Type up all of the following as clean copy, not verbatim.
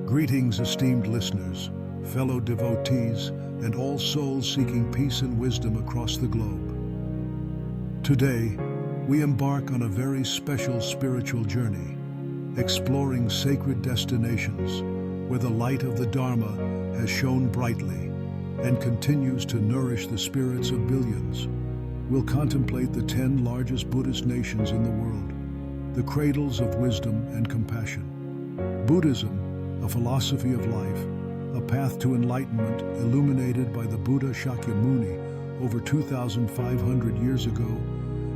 Greetings, esteemed listeners, fellow devotees, and all souls seeking peace and wisdom across the globe. Today, we embark on a very special spiritual journey, exploring sacred destinations where the light of the Dharma has shone brightly and continues to nourish the spirits of billions. We'll contemplate the 10 largest Buddhist nations in the world, the cradles of wisdom and compassion. Buddhism, a philosophy of life, a path to enlightenment illuminated by the Buddha Shakyamuni over 2,500 years ago,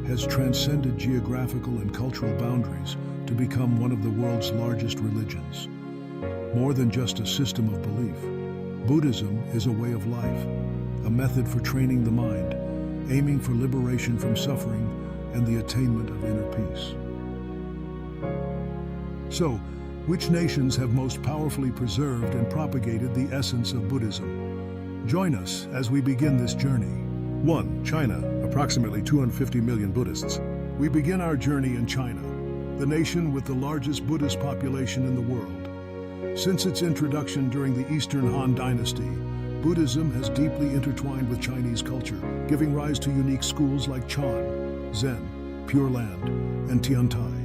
has transcended geographical and cultural boundaries to become one of the world's largest religions. More than just a system of belief, Buddhism is a way of life, a method for training the mind, aiming for liberation from suffering and the attainment of inner peace. So, which nations have most powerfully preserved and propagated the essence of Buddhism? Join us as we begin this journey. 1. China, approximately 250 million Buddhists. We begin our journey in China, the nation with the largest Buddhist population in the world. Since its introduction during the Eastern Han Dynasty, Buddhism has deeply intertwined with Chinese culture, giving rise to unique schools like Chan, Zen, Pure Land, and Tiantai.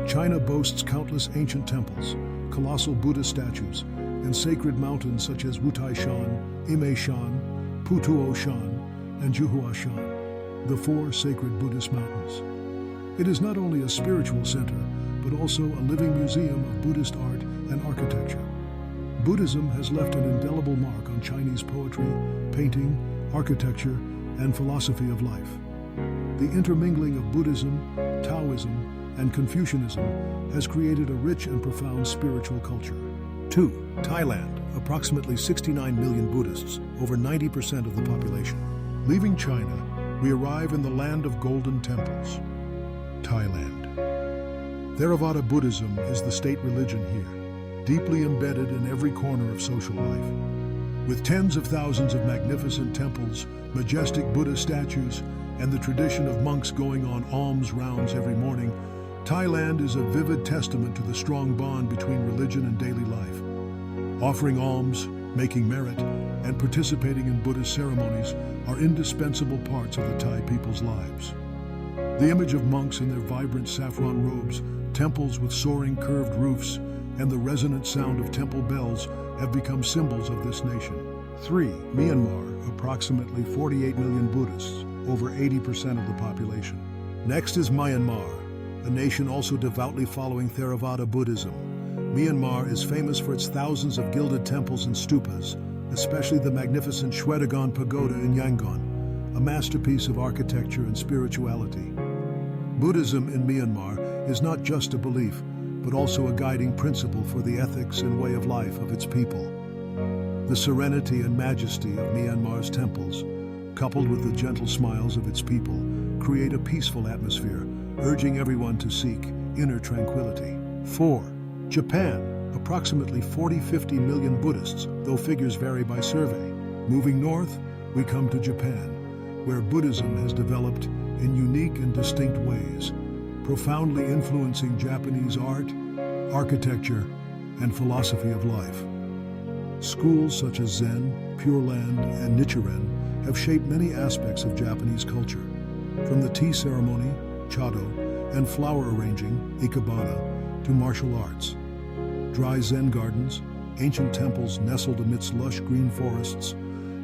China boasts countless ancient temples, colossal Buddha statues, and sacred mountains such as Wutai Shan, Imei Shan, Putuo Shan, and Juhua Shan, the 4 sacred Buddhist mountains. It is not only a spiritual center, but also a living museum of Buddhist art and architecture. Buddhism has left an indelible mark on Chinese poetry, painting, architecture, and philosophy of life. The intermingling of Buddhism, Taoism, and Confucianism has created a rich and profound spiritual culture. 2. Thailand, approximately 69 million Buddhists, over 90% of the population. Leaving China, we arrive in the land of golden temples, Thailand. Theravada Buddhism is the state religion here, deeply embedded in every corner of social life. With tens of thousands of magnificent temples, majestic Buddha statues, and the tradition of monks going on alms rounds every morning, Thailand is a vivid testament to the strong bond between religion and daily life. Offering alms, making merit, and participating in Buddhist ceremonies are indispensable parts of the Thai people's lives. The image of monks in their vibrant saffron robes, temples with soaring curved roofs, and the resonant sound of temple bells have become symbols of this nation. 3. Myanmar, approximately 48 million Buddhists, over 80% of the population. Next is Myanmar, a nation also devoutly following Theravada Buddhism. Myanmar is famous for its thousands of gilded temples and stupas, especially the magnificent Shwedagon Pagoda in Yangon, a masterpiece of architecture and spirituality. Buddhism in Myanmar is not just a belief, but also a guiding principle for the ethics and way of life of its people. The serenity and majesty of Myanmar's temples, coupled with the gentle smiles of its people, create a peaceful atmosphere, urging everyone to seek inner tranquility. 4. Japan, approximately 40-50 million Buddhists, though figures vary by survey. Moving north, we come to Japan, where Buddhism has developed in unique and distinct ways, profoundly influencing Japanese art, architecture, and philosophy of life. Schools such as Zen, Pure Land, and Nichiren have shaped many aspects of Japanese culture, from the tea ceremony, chado, and flower arranging, ikebana, to martial arts. Dry Zen gardens, ancient temples nestled amidst lush green forests,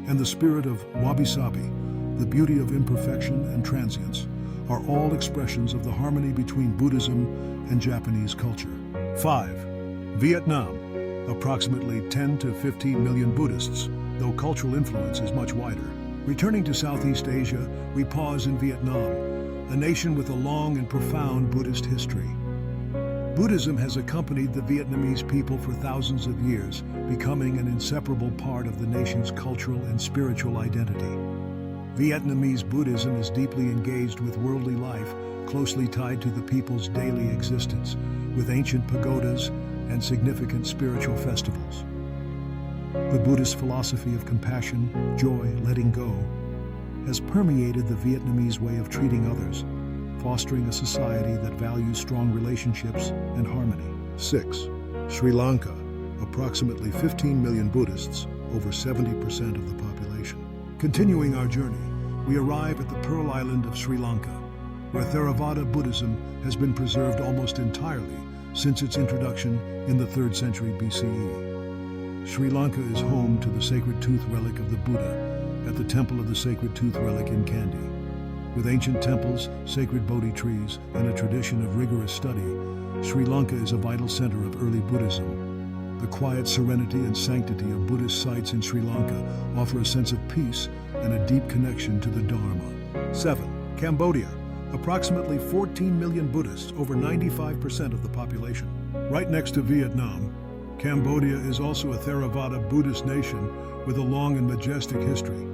and the spirit of wabi-sabi, the beauty of imperfection and transience, are all expressions of the harmony between Buddhism and Japanese culture. 5. Vietnam, approximately 10 to 15 million Buddhists, though cultural influence is much wider. Returning to Southeast Asia, we pause in Vietnam, a nation with a long and profound Buddhist history. Buddhism has accompanied the Vietnamese people for thousands of years, becoming an inseparable part of the nation's cultural and spiritual identity. Vietnamese Buddhism is deeply engaged with worldly life, closely tied to the people's daily existence, with ancient pagodas and significant spiritual festivals. The Buddhist philosophy of compassion, joy, letting go, has permeated the Vietnamese way of treating others, fostering a society that values strong relationships and harmony. 6. Sri Lanka, approximately 15 million Buddhists, over 70% of the population. Continuing our journey, we arrive at the Pearl Island of Sri Lanka, where Theravada Buddhism has been preserved almost entirely since its introduction in the 3rd century BCE. Sri Lanka is home to the sacred tooth relic of the Buddha at the Temple of the Sacred Tooth Relic in Kandy. With ancient temples, sacred Bodhi trees, and a tradition of rigorous study, Sri Lanka is a vital center of early Buddhism. The quiet serenity and sanctity of Buddhist sites in Sri Lanka offer a sense of peace and a deep connection to the Dharma. 7. Cambodia. Approximately 14 million Buddhists, over 95% of the population. Right next to Vietnam, Cambodia is also a Theravada Buddhist nation with a long and majestic history.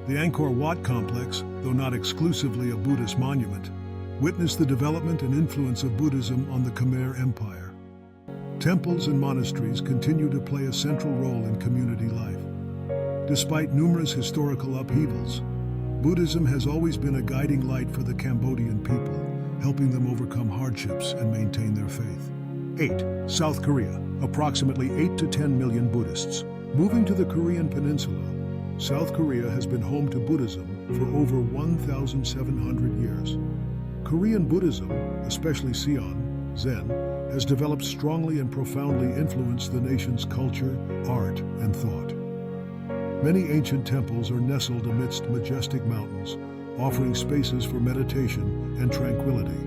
The Angkor Wat complex, though not exclusively a Buddhist monument, witnessed the development and influence of Buddhism on the Khmer Empire. Temples and monasteries continue to play a central role in community life. Despite numerous historical upheavals, Buddhism has always been a guiding light for the Cambodian people, helping them overcome hardships and maintain their faith. 8. South Korea. Approximately 8 to 10 million Buddhists. Moving to the Korean Peninsula, South Korea has been home to Buddhism for over 1,700 years. Korean Buddhism, especially Seon, Zen, has developed strongly and profoundly influenced the nation's culture, art, and thought. Many ancient temples are nestled amidst majestic mountains, offering spaces for meditation and tranquility.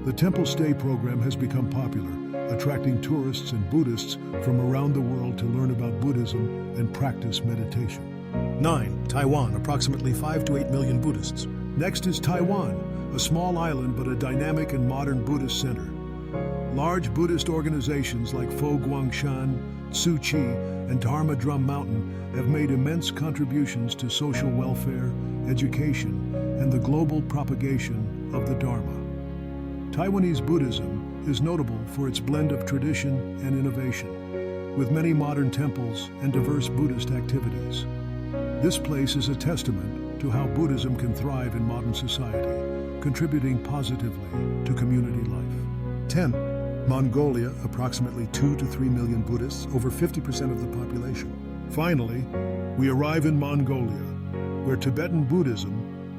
The Temple Stay program has become popular, attracting tourists and Buddhists from around the world to learn about Buddhism and practice meditation. 9. Taiwan, approximately 5 to 8 million Buddhists. Next is Taiwan, a small island but a dynamic and modern Buddhist center. Large Buddhist organizations like Fo Guangshan, Tzu Chi, and Dharma Drum Mountain have made immense contributions to social welfare, education, and the global propagation of the Dharma. Taiwanese Buddhism is notable for its blend of tradition and innovation, with many modern temples and diverse Buddhist activities. This place is a testament to how Buddhism can thrive in modern society, contributing positively to community life. 10. Mongolia, approximately 2 to 3 million Buddhists, over 50% of the population. Finally, we arrive in Mongolia, where Tibetan Buddhism,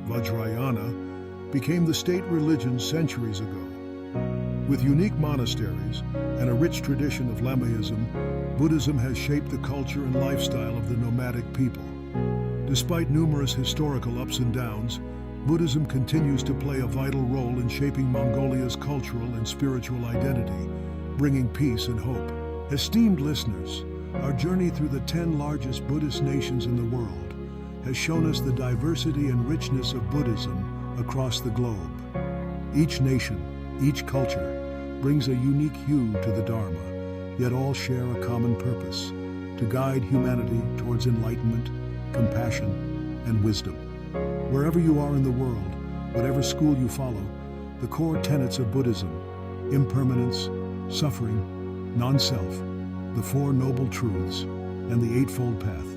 Vajrayana, became the state religion centuries ago. With unique monasteries and a rich tradition of Lamaism, Buddhism has shaped the culture and lifestyle of the nomadic people. Despite numerous historical ups and downs, Buddhism continues to play a vital role in shaping Mongolia's cultural and spiritual identity, bringing peace and hope. Esteemed listeners, our journey through the 10 largest Buddhist nations in the world has shown us the diversity and richness of Buddhism across the globe. Each nation, each culture, brings a unique hue to the Dharma, yet all share a common purpose: to guide humanity towards enlightenment, compassion, and wisdom. Wherever you are in the world, whatever school you follow, the core tenets of Buddhism, impermanence, suffering, non-self, the Four Noble Truths, and the Eightfold Path,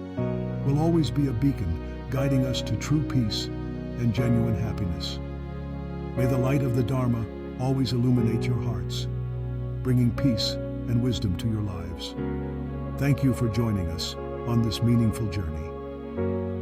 will always be a beacon guiding us to true peace and genuine happiness. May the light of the Dharma always illuminate your hearts, bringing peace and wisdom to your lives. Thank you for joining us on this meaningful journey.